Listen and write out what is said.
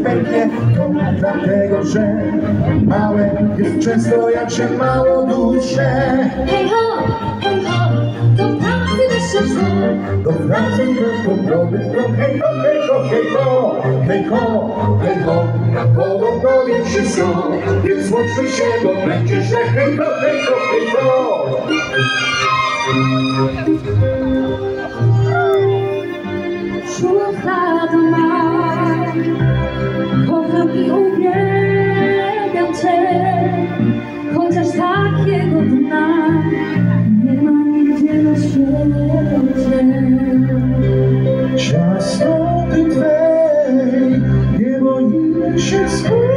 pęknie, to dlatego, że małe jest często jak się mało dusze. Hej ho, do pracy wyszło. Do pracy to dobrobyt, hej ho, hej ho, hej ho, hej ho, hej ho. Podobno większy są, więc łączmy się, bo będzie źle, hej ho, hej ho, hej ho. Szuflada ma powrót i uwielbiam Cię, chociaż takiego dna nie ma nigdzie na świecie. Ciasnoty Twej nie boimy się skóry.